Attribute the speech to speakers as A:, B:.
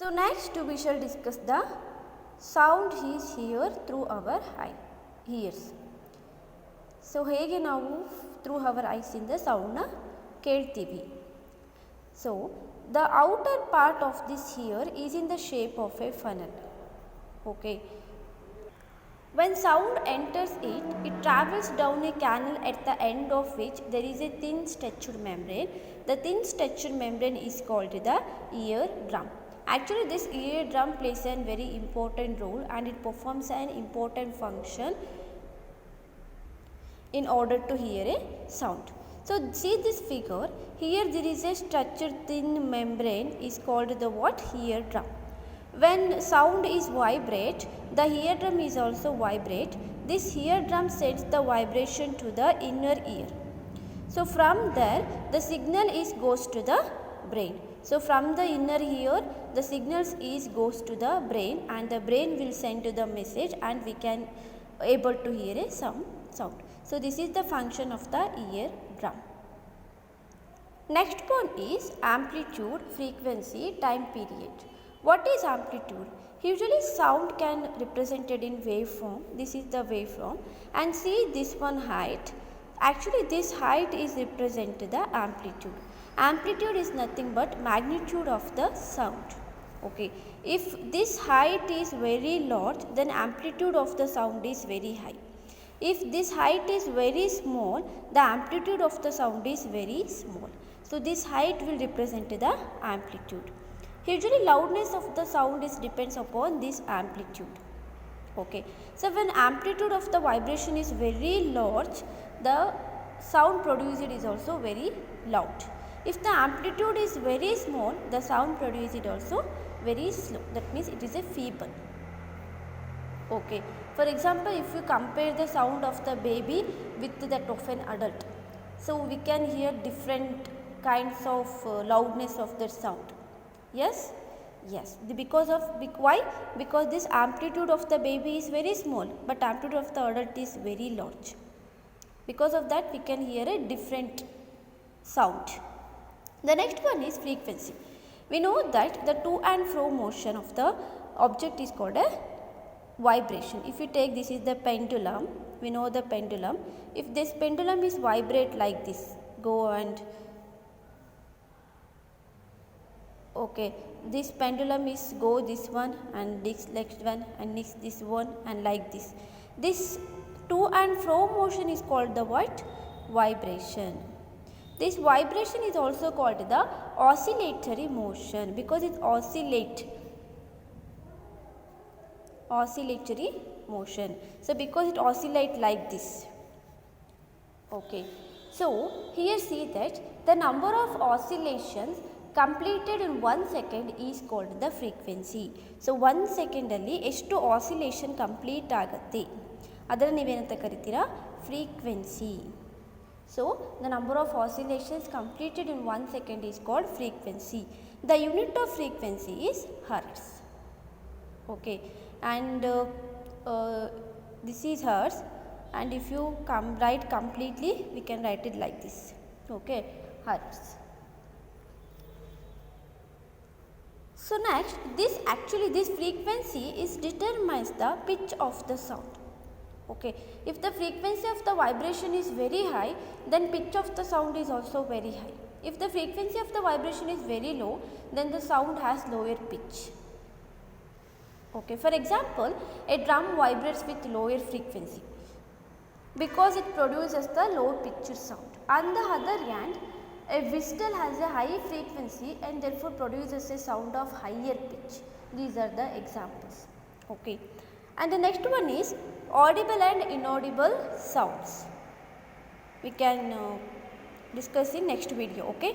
A: So next we shall discuss the sound is heard through our ears. So ಹೇಗೆ ನಾವು through our eyes ಇಂದ sound ನ ಕೇಳ್ತೀವಿ. So the outer part of this ear is in the shape of a funnel. Okay. When sound enters it, it travels down a canal at the end of which there is a thin stretched membrane. The thin stretched membrane is called the eardrum. Actually, this eardrum plays a very important role and it performs an important function in order to hear a sound. So, see this figure. Here there is a structured thin membrane is called the what? Eardrum. When sound is vibrate, the eardrum is also vibrate. This eardrum sends the vibration to the inner ear. So, from there the signal goes to the brain. So, from the inner ear the signals goes to the brain and the brain will send to the message and we can able to hear a sound. So, this is the function of the eardrum. Next one is amplitude, frequency, time period. What is amplitude? Usually sound can represented in waveform. This is the waveform and see this one height. Actually this height is represent the amplitude. Amplitude is nothing but magnitude of the sound. Okay. If this height is very large, then amplitude of the sound is very high. If this height is very small, the amplitude of the sound is very small. So this height will represent the amplitude. Usually loudness of the sound depends upon this amplitude. Okay. So when amplitude of the vibration is very large, the sound produced is also very loud. If the amplitude is very small, the sound produced also very slow. That means it is a feeble. Okay. For example, if you compare the sound of the baby with that of an adult, so we can hear different kinds of loudness of the sound. Yes, because of why? Because this amplitude of the baby is very small but amplitude of the adult is very large. Because of that we can hear a different sound. The next one is frequency. We know that the to and fro motion of the object is called a vibration. If you take this is the pendulum, we know the pendulum. If this pendulum is vibrate like this, go and okay, this pendulum is go this one and this next one and next this one and like this. This to and fro motion is called the what? Vibration. This vibration is also called the oscillatory motion because it oscillatory motion. So because it oscillate like this. Okay. So here see that the number of oscillations completed in 1 second is called the frequency. So 1 second ಅಲ್ಲಿ ಎಷ್ಟು oscillation complete ಆಗುತ್ತೆ ಅದನ್ನು ನೀವೇನಂತ ಕರಿತೀರಾ? frequency. So the number of oscillations completed in 1 second is called frequency. The unit of frequency is hertz. Okay, and this is hertz, and if you write completely we can write it like this. Okay, hertz. So next, this frequency determines the pitch of the sound. Okay, if the frequency of the vibration is very high, then pitch of the sound is also very high. If the frequency of the vibration is very low, then the sound has lower pitch. Okay, for example, a drum vibrates with lower frequency because it produces the low pitched sound. On the other hand, a whistle has a high frequency and therefore produces a sound of higher pitch. These are the examples. Okay. And the next one is audible and inaudible sounds. We can discuss in next video. Okay.